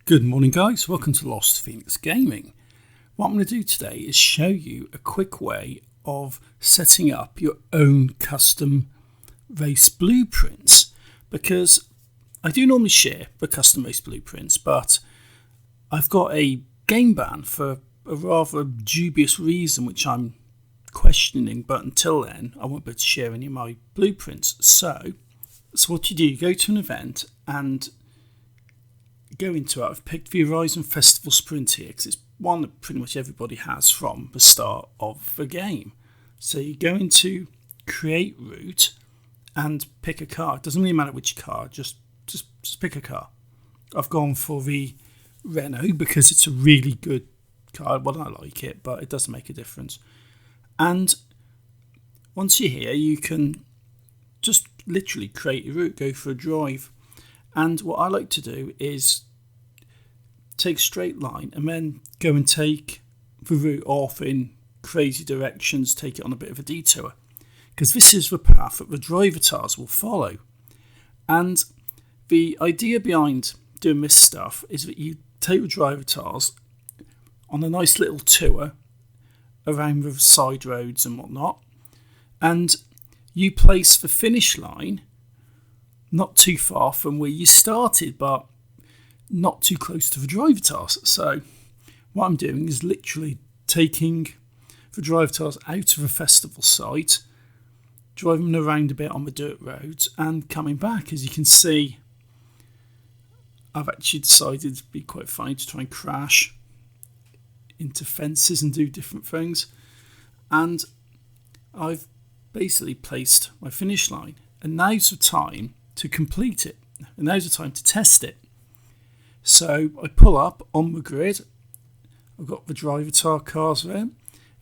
Good morning guys, welcome to Lost Phoenix Gaming. What I'm going to do today is show you a quick way of setting up your own custom race blueprints, because I do normally share the custom race blueprints, but I've got a game ban for a rather dubious reason which I'm questioning, but until then I won't be able to share any of my blueprints. So what you do, you go to an event and go into it. I've picked the Horizon Festival Sprint here because it's one that pretty much everybody has from the start of the game. So you go into create route and pick a car. It doesn't really matter which car, just pick a car. I've gone for the Renault because it's a really good car. Well, I like it, but it doesn't make a difference. And once you're here, you can just literally create your route, go for a drive. And what I like to do is take a straight line and then go and take the route off in crazy directions, take it on a bit of a detour, because this is the path that the drivatars will follow. And the idea behind doing this stuff is that you take the drivatars on a nice little tour around the side roads and whatnot, and you place the finish line not too far from where you started, but not too close to the drivatars. So what I'm doing is literally taking the drivatars out of the festival site, driving them around a bit on the dirt roads and coming back. As you can see, I've actually decided to be quite funny to try and crash into fences and do different things. And I've basically placed my finish line, and now's the time to complete it, and now's the time to test it. So I pull up on the grid, I've got the drivatar cars there,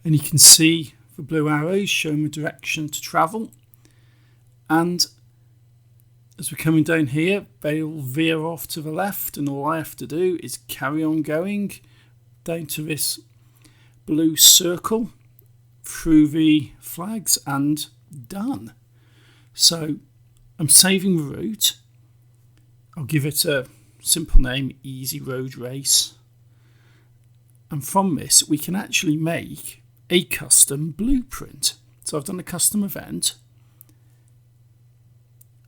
and you can see the blue arrows showing the direction to travel. And as we're coming down here, they'll veer off to the left, and all I have to do is carry on going down to this blue circle through the flags and done. So I'm saving the route. I'll give it a simple name, Easy Road Race. And from this, we can actually make a custom blueprint. So I've done a custom event.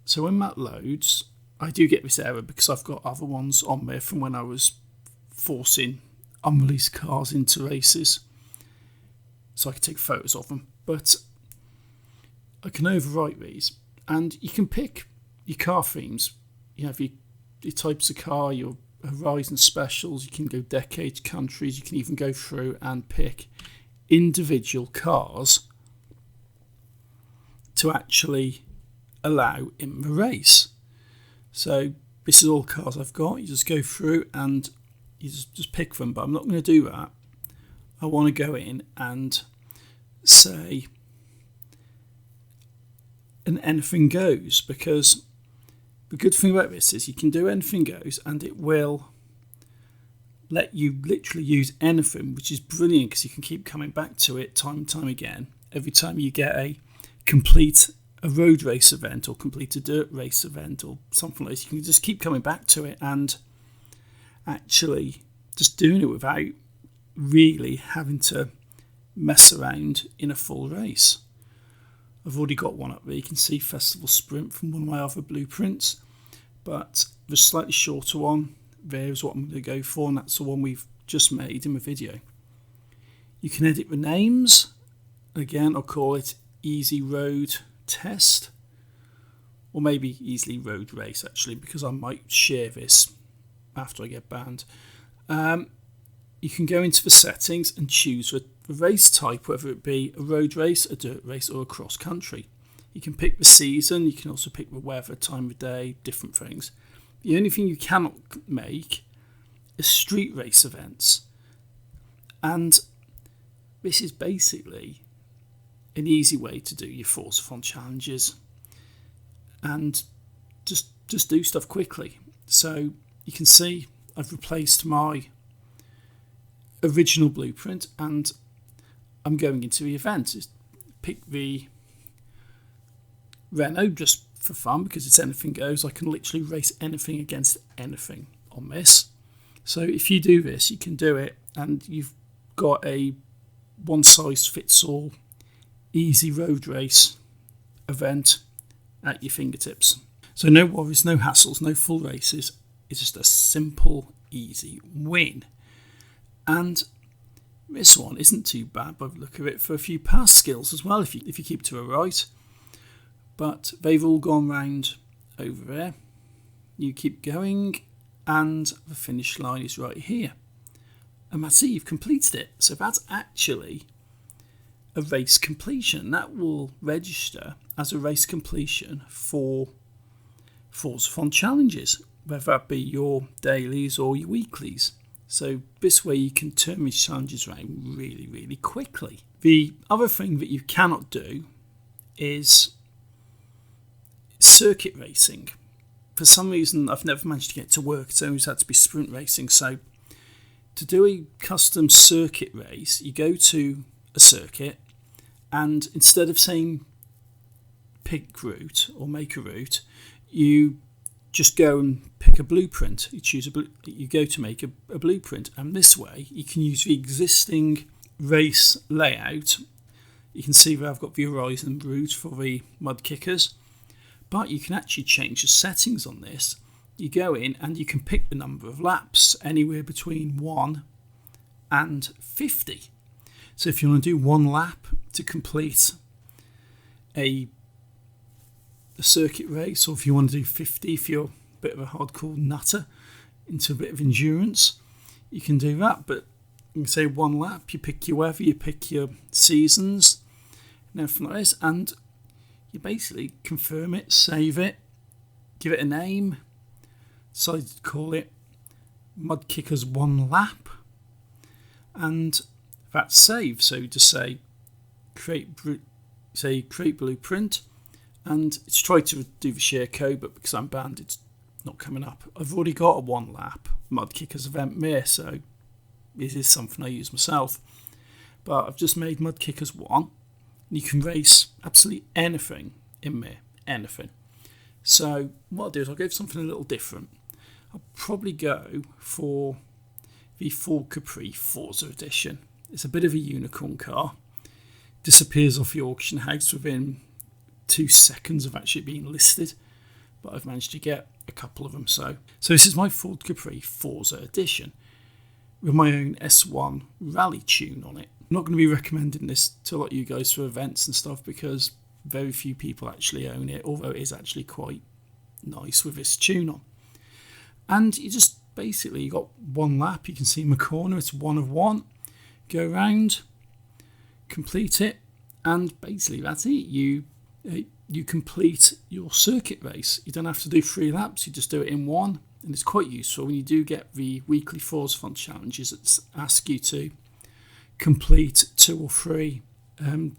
So when that loads, I do get this error because I've got other ones on there from when I was forcing unreleased cars into races, so I can take photos of them. But I can overwrite these, and you can pick your car themes. You have your types of car, your Horizon specials. You can go decades, countries. You can even go through and pick individual cars to actually allow in the race. So this is all cars I've got. You just go through and you just pick them, but I'm not going to do that. I want to go in and say an anything goes, because the good thing about this is you can do anything goes and it will let you literally use anything, which is brilliant because you can keep coming back to it time and time again. Every time you get complete a road race event or complete a dirt race event or something like this, you can just keep coming back to it and actually just doing it without really having to mess around in a full race. I've already got one up there. You can see Festival Sprint from one of my other blueprints, but the slightly shorter one there is what I'm going to go for, and that's the one we've just made in the video. You can edit the names. Again, I'll call it Easy Road Test, or maybe Easily Road Race actually, because I might share this after I get banned. You can go into the settings and choose the race type, whether it be a road race, a dirt race, or a cross country. You can pick the season. You can also pick the weather, time of day, different things. The only thing you cannot make is street race events. And this is basically an easy way to do your Forzathon challenges and just do stuff quickly. So you can see I've replaced my original blueprint and I'm going into the event. Just pick the Renault just for fun because it's anything goes. I can literally race anything against anything on this. So if you do this, you can do it, and you've got a one-size-fits-all easy road race event at your fingertips. So no worries, no hassles, no full races. It's just a simple, easy win. And this one isn't too bad by the look of it for a few pass skills as well, if you keep to it right. But they've all gone round over there. You keep going, and the finish line is right here. And that's it, you've completed it. So that's actually a race completion. That will register as a race completion for Forzathon challenges, whether that be your dailies or your weeklies. So this way you can turn these challenges around really, really quickly. The other thing that you cannot do is circuit racing. For some reason, I've never managed to get it to work. It's always had to be sprint racing. So to do a custom circuit race, you go to a circuit, and instead of saying pick route or make a route, you just go and pick a blueprint. You go to make a blueprint, and this way you can use the existing race layout. You can see that I've got the Horizon route for the mud kickers, but you can actually change the settings on this. You go in and you can pick the number of laps, anywhere between 1 and 50. So if you want to do 1 lap to complete a circuit race, or if you want to do 50, if you're a bit of a hardcore nutter into a bit of endurance, you can do that. But you can say 1 lap, you pick your weather, you pick your seasons and everything like this, and you basically confirm it, save it, give it a name. Decided to call it Mud Kickers 1 lap, and that's saved. So just say create blueprint, and it's tried to do the share code, but because I'm banned, it's not coming up. I've already got a 1 lap Mud Kickers event there, so this is something I use myself. But I've just made Mud Kickers 1, and you can race absolutely anything in there, anything. So what I'll do is I'll go for something a little different. I'll probably go for the Ford Capri Forza Edition. It's a bit of a unicorn car. Disappears off the auction house within 2 seconds of actually being listed, but I've managed to get a couple of them. So this is my Ford Capri Forza Edition with my own S1 rally tune on it. I'm not going to be recommending this to a lot of you guys for events and stuff because very few people actually own it, although it is actually quite nice with this tune on. And you just basically, you got 1 lap. You can see in my corner, it's 1 of 1. Go around, complete it, and basically that's it. You complete your circuit race. You don't have to do 3 laps. You just do it in 1, and it's quite useful when you do get the weekly Forzathon challenges that ask you to complete 2 or 3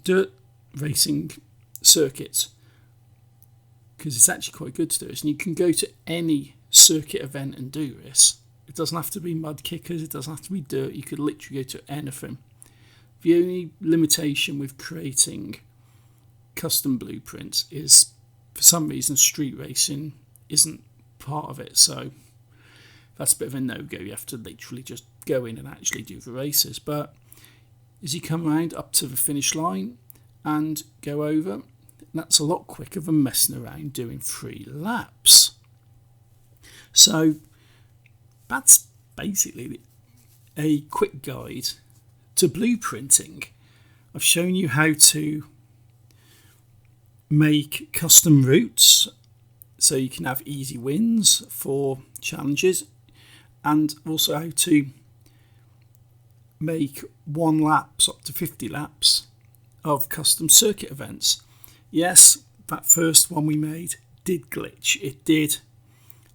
dirt racing circuits, because it's actually quite good to do this. And you can go to any circuit event and do this. It doesn't have to be mud kickers, it doesn't have to be dirt, you could literally go to anything. The only limitation with creating custom blueprints is, for some reason, street racing isn't part of it, so that's a bit of a no-go. You have to literally just go in and actually do the races. But as you come around up to the finish line and go over, that's a lot quicker than messing around doing 3 laps. So that's basically a quick guide to blueprinting. I've shown you how to make custom routes so you can have easy wins for challenges, and also how to make 1 laps up to 50 laps of custom circuit events. Yes, that first one we made did glitch. It did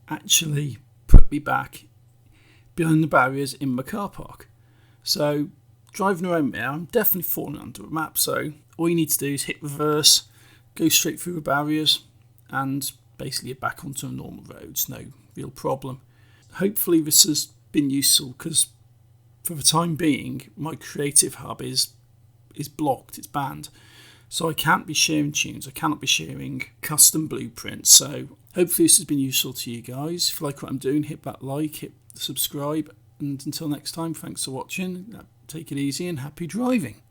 actually put me back behind the barriers in my car park. So driving around there, I'm definitely falling under a map. So all you need to do is hit reverse, go straight through the barriers, and basically you're back onto normal roads. No real problem. Hopefully this has been useful, because for the time being, my creative hub is blocked, it's banned. So I can't be sharing tunes, I cannot be sharing custom blueprints. So hopefully this has been useful to you guys. If you like what I'm doing, hit that like, hit the subscribe, And until next time, thanks for watching. Take it easy and happy driving.